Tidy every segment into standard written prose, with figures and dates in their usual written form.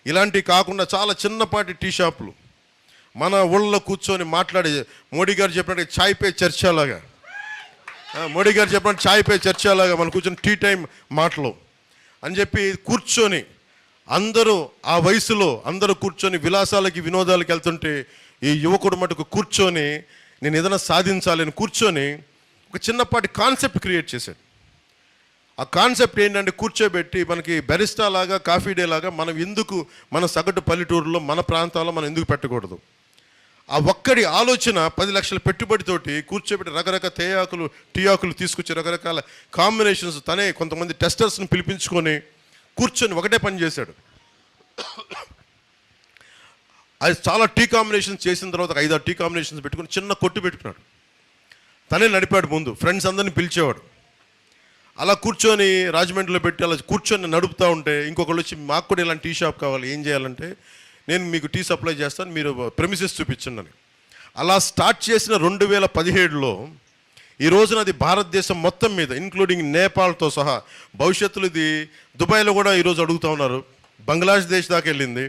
ఇలాంటివి కాకుండా చాలా చిన్నపాటి టీ షాపులు మన ఊళ్ళో కూర్చొని మాట్లాడే, మోడీ గారు చెప్పినట్టు చాయ్ పే చర్చలాగా, మోడీ గారు చెప్పినట్టు చాయ్ పే చర్చలాగా మనం కూర్చొని టీ టైం మాటలు అని చెప్పి కూర్చొని అందరూ ఆ వయసులో అందరూ కూర్చొని విలాసాలకి వినోదాలకి వెళ్తుంటే ఈ యువకుడు మటుకు కూర్చొని నేను ఏదైనా సాధించాలని కూర్చొని ఒక చిన్నపాటి కాన్సెప్ట్ క్రియేట్ చేశాడు. ఆ కాన్సెప్ట్ ఏంటంటే కూర్చోబెట్టి మనకి బెరిస్టా లాగా కాఫీ డే లాగా మనం ఎందుకు మన సగటు పల్లెటూరులో మన ప్రాంతాల్లో మనం ఎందుకు పెట్టకూడదు, ఆ ఒక్కడి ఆలోచన 10 లక్షల పెట్టుబడితోటి కూర్చోబెట్టి రకరకాల టీ ఆకులు తీసుకొచ్చి రకరకాల కాంబినేషన్స్ తనే కొంతమంది టెస్టర్స్ని పిలిపించుకొని కూర్చొని ఒకటే పని చేశాడు. అది చాలా టీ కాంబినేషన్స్ చేసిన తర్వాత 5-6 టీ కాంబినేషన్స్ పెట్టుకుని చిన్న కొట్టు పెట్టుకున్నాడు. తనే నడిపాడు, ముందు ఫ్రెండ్స్ అందరినీ పిలిచేవాడు. అలా కూర్చొని రాజమండ్రిలో పెట్టి అలా కూర్చొని నడుపుతూ ఉంటే ఇంకొకళ్ళు వచ్చి మాకు కూడా ఇలాంటి టీ షాప్ కావాలి, ఏం చేయాలంటే నేను మీకు టీ సప్లై చేస్తాను, మీరు ప్రెమిసెస్ చూపించండి అని. అలా స్టార్ట్ చేసిన 2017లో ఈ రోజున అది భారతదేశం మొత్తం మీద ఇంక్లూడింగ్ నేపాల్తో సహా, భవిష్యత్తులో ఇది దుబాయ్లో కూడా ఈరోజు అడుగుతూ ఉన్నారు, బంగ్లాదేశ్ దాకా వెళ్ళింది.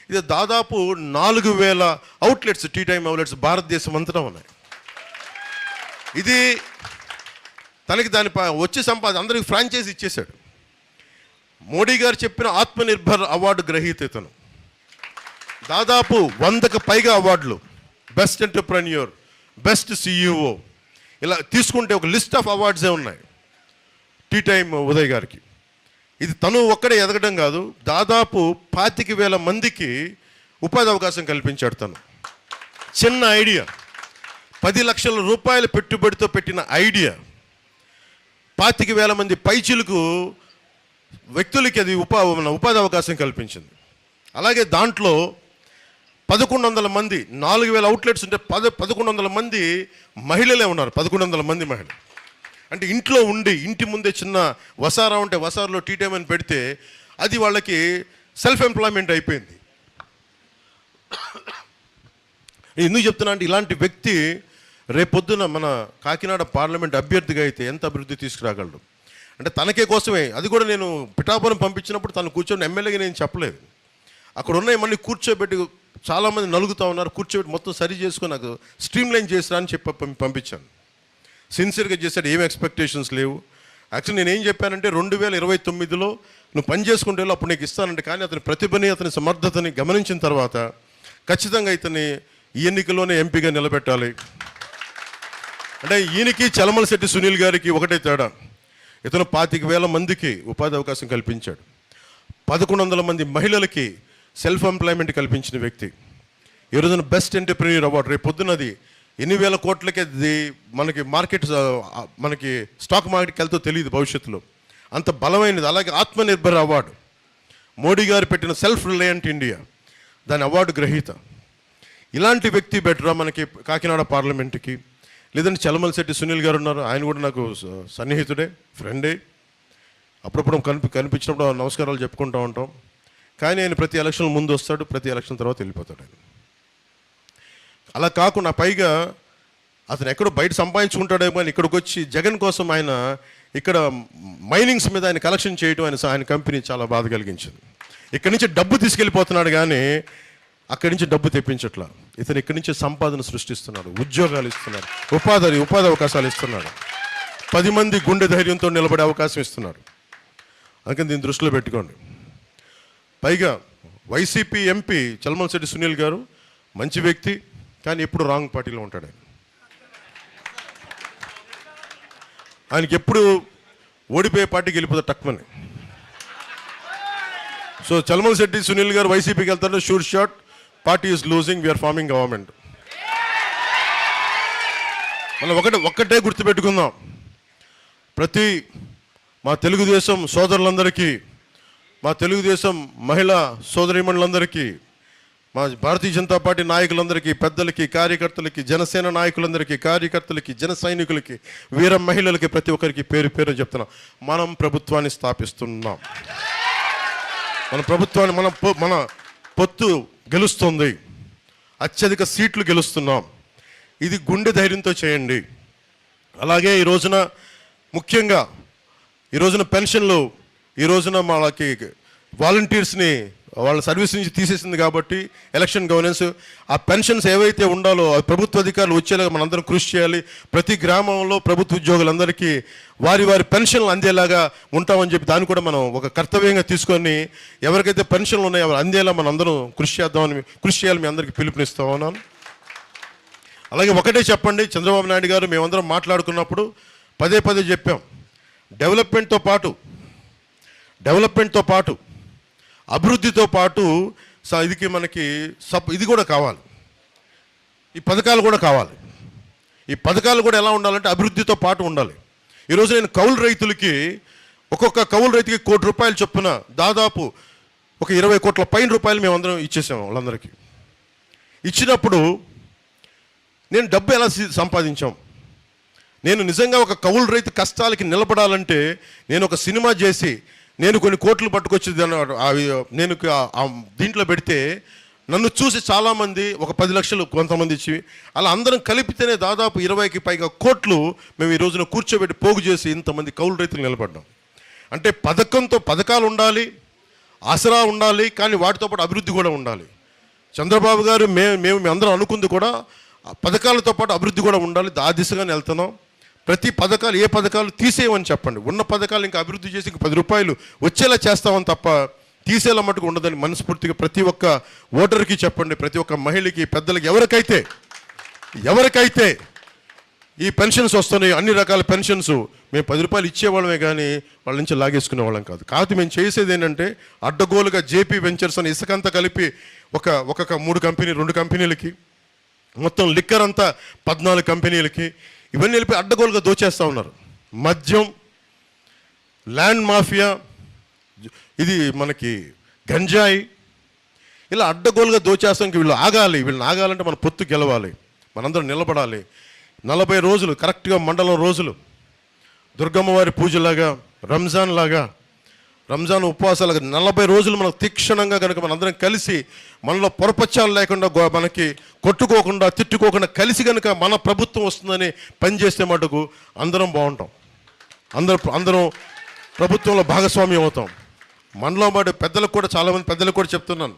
ఇది దాదాపు 4000 అవుట్లెట్స్, టీ టైమ్ అవుట్లెట్స్ భారతదేశం అంతటా ఉన్నాయి. ఇది తనకి దాని వచ్చే సంపాదన అందరికి ఫ్రాంచైజ్ ఇచ్చేశాడు. మోడీ గారు చెప్పిన ఆత్మనిర్భర్ అవార్డు గ్రహీత ఇతను. దాదాపు 100కు పైగా అవార్డులు, బెస్ట్ ఎంటర్ప్రెన్యూర్, బెస్ట్ సిఇఓ, ఇలా తీసుకుంటే ఒక లిస్ట్ ఆఫ్ అవార్డ్సే ఉన్నాయి టీ టైమ్ ఉదయ్ గారికి. ఇది తను ఒక్కడే ఎదగడం కాదు, దాదాపు 25,000 మందికి ఉపాధి అవకాశం కల్పించాడు. తను చిన్న ఐడియా, 10 లక్షల రూపాయల పెట్టుబడితో పెట్టిన ఐడియా 25,000 మంది పైచిలకు వ్యక్తులకి అది ఉపాధి అవకాశం కల్పించింది. అలాగే దాంట్లో 1100 మంది, 4,000 అవుట్లెట్స్ ఉంటే 1100 మంది మహిళలే ఉన్నారు. 1100 మంది మహిళలు అంటే ఇంట్లో ఉండి ఇంటి ముందే చిన్న వసారా ఉంటే వసారాలో టీ టైం అని పెడితే అది వాళ్ళకి సెల్ఫ్ ఎంప్లాయ్మెంట్ అయిపోయింది. ఎందుకు చెప్తున్నా అంటే ఇలాంటి వ్యక్తి రేపొద్దున మన కాకినాడ పార్లమెంట్ అభ్యర్థిగా అయితే ఎంత అభివృద్ధి తీసుకురాగలడు అంటే తనకే కోసమే. అది కూడా నేను పిఠాపురం పంపించినప్పుడు తను కూర్చొని ఎమ్మెల్యేగా నేను చెప్పలేదు, అక్కడ ఉన్నాయి మళ్ళీ కూర్చోబెట్టి చాలామంది నలుగుతూ ఉన్నారు, కూర్చోబెట్టి మొత్తం సరి చేసుకొని నాకు స్ట్రీమ్ లైన్ చేసిరా అని చెప్పి పంపించాను. సిన్సియర్గా చేశాడు, ఏం ఎక్స్పెక్టేషన్స్ లేవు. యాక్చువల్లీ నేను ఏం చెప్పానంటే 2029లో నువ్వు పని చేసుకుంటే అప్పుడు నీకు ఇస్తానంటే, కానీ అతని ప్రతిభని అతని సమర్థతని గమనించిన తర్వాత ఖచ్చితంగా ఇతన్ని ఈ ఎన్నికల్లోనే ఎంపీగా నిలబెట్టాలి అంటే. ఈయనకి చలమలశెట్టి సునీల్ గారికి ఒకటే తేడా, ఇతను 25,000 మందికి ఉపాధి అవకాశం కల్పించాడు, 1100 మంది మహిళలకి సెల్ఫ్ ఎంప్లాయ్మెంట్ కల్పించిన వ్యక్తి. ఈ రోజున బెస్ట్ ఎంటర్ప్రెన్యూర్ అవార్డు రేపు పొద్దున్నది ఎన్ని వేల కోట్లకి అది మనకి మార్కెట్, మనకి స్టాక్ మార్కెట్కి వెళ్తే తెలియదు భవిష్యత్తులో, అంత బలమైనది. అలాగే ఆత్మనిర్భర్ అవార్డు మోడీ గారు పెట్టిన సెల్ఫ్ రిలయంట్ ఇండియా, దాని అవార్డు గ్రహీత. ఇలాంటి వ్యక్తి బెటరా మనకి కాకినాడ పార్లమెంట్కి? లేదంటే చలమలశెట్టి సునీల్ గారు ఉన్నారు, ఆయన కూడా నాకు సన్నిహితుడే, ఫ్రెండే, అప్పుడప్పుడు కనిపించినప్పుడు నమస్కారాలు చెప్పుకుంటూ ఉంటాం. కానీ ఆయన ప్రతి ఎలక్షన్ ముందు వస్తాడు, ప్రతి ఎలక్షన్ తర్వాత వెళ్ళిపోతాడు ఆయన. అలా కాకుండా పైగా అతను ఎక్కడో బయట సంపాదించుకుంటాడేమో అని ఇక్కడికి వచ్చి జగన్ కోసం ఆయన ఇక్కడ మైనింగ్స్ మీద ఆయన కలెక్షన్ చేయడం ఆయన కంపెనీ చాలా బాధ కలిగించింది. ఇక్కడి నుంచి డబ్బు తీసుకెళ్ళిపోతున్నాడు కానీ అక్కడి నుంచి డబ్బు తెప్పించట్లా. ఇతను ఇక్కడి నుంచి సంపాదన సృష్టిస్తున్నాడు, ఉద్యోగాలు ఇస్తున్నాడు, ఉపాధి అవకాశాలు ఇస్తున్నాడు, 10 మంది గుండె ధైర్యంతో నిలబడే అవకాశం ఇస్తున్నాడు. అందుకని దీన్ని దృష్టిలో పెట్టుకోండి. పైగా వైసీపీ ఎంపీ చలమలశెట్టి సునీల్ గారు మంచి వ్యక్తి, కానీ ఎప్పుడు రాంగ్ పార్టీలో ఉంటాడు. ఆయనకి ఎప్పుడు ఓడిపోయే పార్టీకి వెళ్ళిపోతాడు టక్మని. సో చలమలశెట్టి సునీల్ గారు వైసీపీకి వెళ్తారు, sure shot party is losing, we're forming government. మనం ఒక్కటే గుర్తుపెట్టుకుందాం, మా తెలుగుదేశం సోదరులందరికీ, మా తెలుగుదేశం మహిళా సోదరీమణులందరికీ, మా భారతీయ జనతా పార్టీ నాయకులందరికీ, పెద్దలకి, కార్యకర్తలకి, జనసేన నాయకులందరికీ, కార్యకర్తలకి, జన సైనికులకి, వీర మహిళలకి, ప్రతి ఒక్కరికి పేరు పేరు చెప్తున్నాం, మనం ప్రభుత్వాన్ని స్థాపిస్తున్నాం. మన ప్రభుత్వాన్ని మన పొత్తు గెలుస్తుంది, అత్యధిక సీట్లు గెలుస్తున్నాం. ఇది గుండె ధైర్యంతో చేయండి. అలాగే ఈ రోజున ముఖ్యంగా ఈ రోజున పెన్షన్లు, ఈ రోజున వాళ్ళకి వాలంటీర్స్ని వాళ్ళ సర్వీస్ నుంచి తీసేసింది కాబట్టి ఎలక్షన్ గవర్నెన్స్ ఆ పెన్షన్స్ ఏవైతే ఉండాలో ఆ ప్రభుత్వ అధికారులు వచ్చేలాగా మనందరం కృషి చేయాలి. ప్రతి గ్రామంలో ప్రభుత్వ ఉద్యోగులందరికీ వారి వారి పెన్షన్లు అందేలాగా ఉంటామని చెప్పి దాన్ని కూడా మనం ఒక కర్తవ్యంగా తీసుకొని ఎవరికైతే పెన్షన్లు ఉన్నాయో అవి అందేలా మనం అందరం కృషి చేయాలి. మీ అందరికీ పిలుపునిస్తా ఉన్నాను. అలాగే ఒకటే చెప్పండి, చంద్రబాబు నాయుడు గారు మేమందరం మాట్లాడుకున్నప్పుడు పదే పదే చెప్పాం, డెవలప్మెంట్తో పాటు అభివృద్ధితో పాటు మనకి ఇది కూడా కావాలి, ఈ పథకాలు కూడా కావాలి. ఈ పథకాలు కూడా ఎలా ఉండాలంటే అభివృద్ధితో పాటు ఉండాలి. ఈరోజు నేను కౌలు రైతులకి ఒక్కొక్క కౌలు రైతుకి ₹1,00,00,000 చొప్పున దాదాపు ఒక 20 కోట్ల పైన రూపాయలు మేమందరం ఇచ్చేసాము వాళ్ళందరికీ. ఇచ్చినప్పుడు నేను డబ్బు ఎలా సంపాదించాం? నేను నిజంగా ఒక కౌలు రైతు కష్టాలకి నిలబడాలంటే నేను ఒక సినిమా చేసి నేను కొన్ని కోట్లు పట్టుకొచ్చి నేను దీంట్లో పెడితే నన్ను చూసి చాలామంది ఒక 10 లక్షలు కొంతమంది ఇచ్చి అలా అందరం కలిపితేనే దాదాపు 20కి పైగా కోట్లు మేము ఈ రోజున కూర్చోబెట్టి పోగు చేసి ఇంతమంది కౌలు రైతులు నిలబడ్డాం. అంటే పథకాలు ఉండాలి, ఆసరా ఉండాలి, కానీ వాటితో పాటు అభివృద్ధి కూడా ఉండాలి. చంద్రబాబు గారు మేము అందరం అనుకుంది కూడా పథకాలతో పాటు అభివృద్ధి కూడా ఉండాలి. ఆ దిశగానే వెళ్తున్నాం. ప్రతి పథకాలు ఏ పథకాలు తీసేయమని చెప్పండి, ఉన్న పథకాలు ఇంకా అభివృద్ధి చేసి ఇంకా ₹10 వచ్చేలా చేస్తామని తప్ప తీసేలా మటుకు ఉండదని మనస్ఫూర్తిగా ప్రతి ఒక్క ఓటర్కి చెప్పండి. ప్రతి ఒక్క మహిళకి, పెద్దలకి, ఎవరికైతే ఈ పెన్షన్స్ వస్తున్నాయి, అన్ని రకాల పెన్షన్స్ మేము ₹10 ఇచ్చేవాళ్ళమే కానీ వాళ్ళ నుంచి లాగేసుకునే వాళ్ళం కాదు. మేము చేసేది ఏంటంటే అడ్డగోలుగా జేపీ వెంచర్స్ అని ఇసుకంతా కలిపి ఒక 2 కంపెనీలకి, మొత్తం లిక్కర్ అంతా 14 కంపెనీలకి, ఇవన్నీ వెళ్ళి అడ్డగోలుగా దోచేస్తూ ఉన్నారు. మద్యం, ల్యాండ్ మాఫియా, ఇది మనకి గంజాయి, ఇలా అడ్డగోలుగా దోచేస్తానికి వీళ్ళని ఆగాలంటే మన పొత్తు గెలవాలి, మనందరం నిలబడాలి. 40 రోజులు కరెక్ట్గా మండలం రోజులు దుర్గమ్మవారి పూజలాగా, రంజాన్ ఉపవాసాలుగా 40 రోజులు మనకు తీక్షణంగా కనుక మనందరం కలిసి మనలో పొరపచ్చాలు లేకుండా మనకి కొట్టుకోకుండా తిట్టుకోకుండా కలిసి కనుక మన ప్రభుత్వం వస్తుందని పనిచేస్తే మటుకు అందరం బాగుంటాం. అందరం ప్రభుత్వంలో భాగస్వామ్యం అవుతాం. మనలో మాట పెద్దలకు కూడా, చాలామంది పెద్దలకు కూడా చెప్తున్నాను,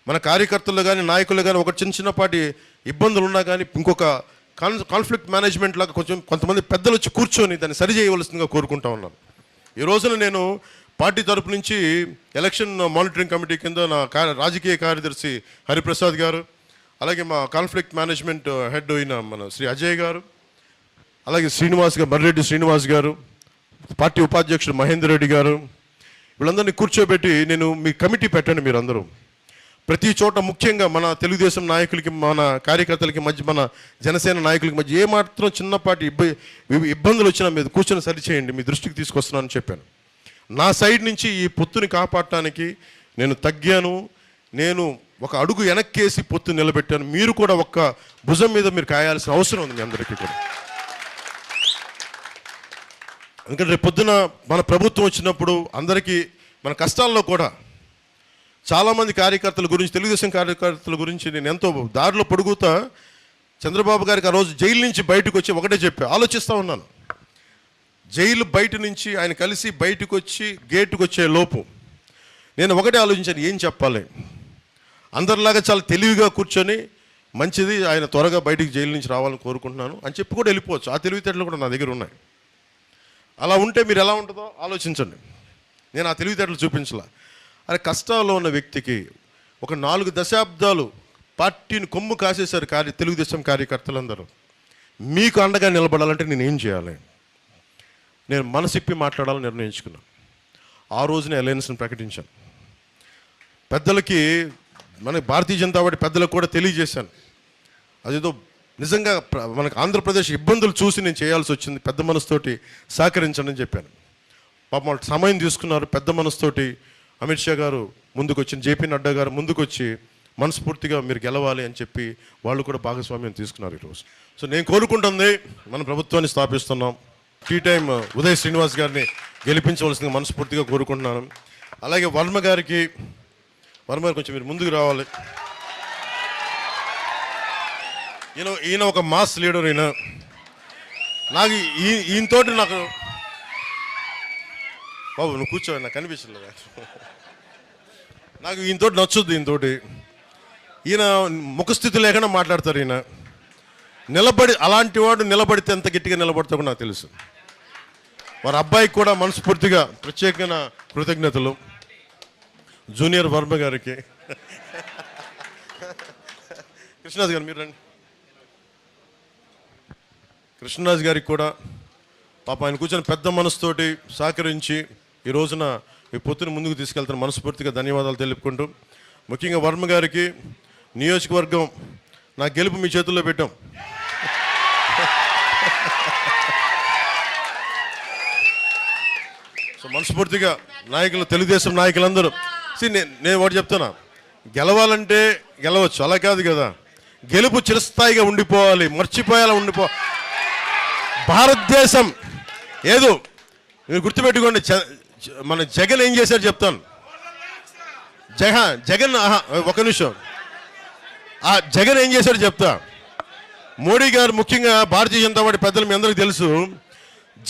మన కార్యకర్తలు కానీ నాయకులు కానీ ఒక చిన్నపాటి ఇబ్బందులు ఉన్నా కానీ ఇంకొక కాన్ఫ్లిక్ట్ మేనేజ్మెంట్ లాగా కొంతమంది పెద్దలు వచ్చి కూర్చొని దాన్ని సరి చేయవలసిందిగా కోరుకుంటా ఉన్నాను. ఈ రోజున నేను పార్టీ తరపు నుంచి ఎలక్షన్ మానిటరింగ్ కమిటీ కింద నా రాజకీయ కార్యదర్శి హరిప్రసాద్ గారు, అలాగే మా కాన్ఫ్లిక్ట్ మేనేజ్మెంట్ హెడ్ అయిన మన శ్రీ అజయ్ గారు, అలాగే మర్రెడ్డి శ్రీనివాస్ గారు, పార్టీ ఉపాధ్యక్షుడు మహేందర్ రెడ్డి గారు, వీళ్ళందరినీ కూర్చోబెట్టి నేను మీ కమిటీ పెట్టండి. మీరందరూ ప్రతి చోట, ముఖ్యంగా మన తెలుగుదేశం నాయకులకి, మన కార్యకర్తలకి మధ్య, మన జనసేన నాయకులకి మధ్య ఏమాత్రం చిన్నపాటి ఇబ్బందులు వచ్చినా మీరు కూర్చొని సరిచేయండి, మీ దృష్టికి తీసుకొస్తున్నానని చెప్పాను. నా సైడ్ నుంచి ఈ పొత్తుని కాపాడటానికి నేను తగ్గాను. నేను ఒక అడుగు వెనక్కేసి పొత్తు నిలబెట్టాను. మీరు కూడా ఒక్క భుజం మీద మీరు కాయాల్సిన అవసరం ఉంది మీ అందరికీ కూడా. ఎందుకంటే రేపు పొద్దున మన ప్రభుత్వం వచ్చినప్పుడు అందరికీ మన కష్టాల్లో కూడా చాలామంది కార్యకర్తల గురించి, తెలుగుదేశం కార్యకర్తల గురించి నేను ఎంతో దారిలో పొడుగుతా చంద్రబాబు గారికి ఆ రోజు జైలు నుంచి బయటకు వచ్చి ఒకటే ఆలోచిస్తూ ఉన్నాను. జైలు బయట నుంచి ఆయన కలిసి బయటకు వచ్చి గేటుకు వచ్చే లోపు నేను ఒకటే ఆలోచించాను, ఏం చెప్పాలి. అందరిలాగా చాలా తెలివిగా కూర్చొని మంచిది, ఆయన త్వరగా బయటికి జైలు నుంచి రావాలని కోరుకుంటున్నాను అని చెప్పి కూడా వెళ్ళిపోవచ్చు. ఆ తెలివితేటలు కూడా నా దగ్గర ఉన్నాయి. అలా ఉంటే మీరు ఎలా ఉంటుందో ఆలోచించండి. నేను ఆ తెలివితేటలు చూపించలా. అరే, కష్టాల్లో ఉన్న వ్యక్తికి ఒక 4 దశాబ్దాలు పార్టీని కొమ్ము కాసేశారు తెలుగుదేశం కార్యకర్తలందరూ. మీకు అండగా నిలబడాలంటే నేను ఏం చేయాలి? నేను మనసిప్పి మాట్లాడాలని నిర్ణయించుకున్నాను. ఆ రోజునే అలయన్స్ని ప్రకటించాను. పెద్దలకి, మన భారతీయ జనతా పార్టీ పెద్దలకు కూడా తెలియజేశాను. అదేదో నిజంగా మనకు ఆంధ్రప్రదేశ్ ఇబ్బందులు చూసి నేను చేయాల్సి వచ్చింది, పెద్ద మనసుతోటి సహకరించండి అని చెప్పాను. పాపం వాళ్ళు సమయం తీసుకున్నారు. పెద్ద మనసుతోటి అమిత్ షా గారు ముందుకు వచ్చి, జేపీ నడ్డా గారు ముందుకు వచ్చి మనస్ఫూర్తిగా మీరు గెలవాలి అని చెప్పి వాళ్ళు కూడా భాగస్వామ్యం తీసుకున్నారు ఈరోజు. సో నేను కోరుకుంటుంది, మన ప్రభుత్వాన్ని స్థాపిస్తున్నాం. టీ టైం ఉదయ్ శ్రీనివాస్ గారిని గెలిపించవలసిందిగా మనస్ఫూర్తిగా కోరుకుంటున్నాను. అలాగే వర్మ గారు కొంచెం మీరు ముందుకు రావాలి. ఈయన ఒక మాస్ లీడర్. ఈయనతోటి నాకు బాబు నువ్వు కూర్చోండి, నాకు కనిపించలేదు. నాకు ఈయనతోటి నచ్చుద్ది. ఈయన ముఖస్థితి లేకుండా మాట్లాడతారు. ఈయన నిలబడి, అలాంటి వాడు నిలబడితే ఎంత గట్టిగా నిలబడతాడో నాకు తెలుసు. వారి అబ్బాయికి కూడా మనస్ఫూర్తిగా ప్రత్యేకమైన కృతజ్ఞతలు. జూనియర్ వర్మ గారికి. కృష్ణరాజు గారు మీరు రండి. కృష్ణరాజు గారికి కూడా పాప ఆయన కూర్చొని పెద్ద మనసుతోటి సహకరించి ఈ రోజున ఈ పొత్తుని ముందుకు తీసుకెళ్తాను మనస్ఫూర్తిగా ధన్యవాదాలు తెలుపుకుంటూ, ముఖ్యంగా వర్మ గారికి నియోజకవర్గం నా గెలుపు మీ చేతుల్లో పెట్టాం. సో మనస్ఫూర్తిగా నాయకులు, తెలుగుదేశం నాయకులందరూ నేను ఒకటి చెప్తున్నా, గెలవాలంటే గెలవచ్చు, అలా కాదు కదా. గెలుపు చిరస్థాయిగా ఉండిపోవాలి, మర్చిపోయేలా భారతదేశం ఏదో మీరు గుర్తుపెట్టుకోండి. మన జగన్ ఏం చేశారు చెప్తాను. జగన్ ఒక నిమిషం, ఆ జగన్ ఏం చేశాడు చెప్తా. మోడీ గారు ముఖ్యంగా భారతీయ జనతా పార్టీ పెద్దలు మీ అందరికీ తెలుసు,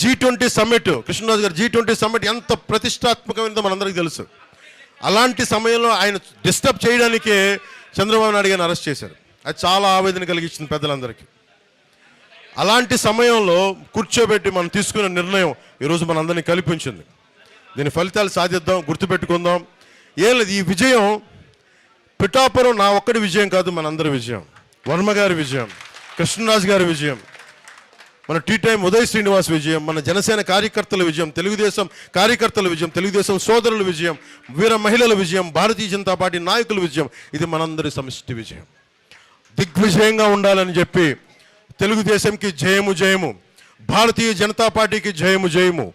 G20 సమ్మిట్, కృష్ణరాజు గారు G20 సమ్మిట్ ఎంత ప్రతిష్టాత్మకమైనదో మనందరికీ తెలుసు. అలాంటి సమయంలో ఆయన డిస్టర్బ్ చేయడానికే చంద్రబాబు నాయుడు గారిని అరెస్ట్ చేశారు. అది చాలా ఆవేదన కలిగించింది పెద్దలందరికీ. అలాంటి సమయంలో కూర్చోబెట్టి మనం తీసుకున్న నిర్ణయం ఈరోజు మనందరినీ కల్పించింది. దీని ఫలితాలు సాధిద్దాం, గుర్తుపెట్టుకుందాం. ఏం లేదు, ఈ విజయం పిఠాపురం నా ఒక్కడి విజయం కాదు, మనందరి విజయం. వర్మ గారి విజయం, కృష్ణరాజు గారి విజయం, మన టీ టైం ఉదయ్ శ్రీనివాస్ విజయం, మన జనసేన కార్యకర్తల విజయం, తెలుగుదేశం కార్యకర్తల విజయం, తెలుగుదేశం సోదరుల విజయం, వీర మహిళల విజయం, భారతీయ జనతా పార్టీ నాయకుల విజయం. ఇది మనందరి సమిష్టి విజయం. దిగ్విజయంగా ఉండాలని చెప్పి తెలుగుదేశంకి జయము జయము, భారతీయ జనతా పార్టీకి జయము జయము.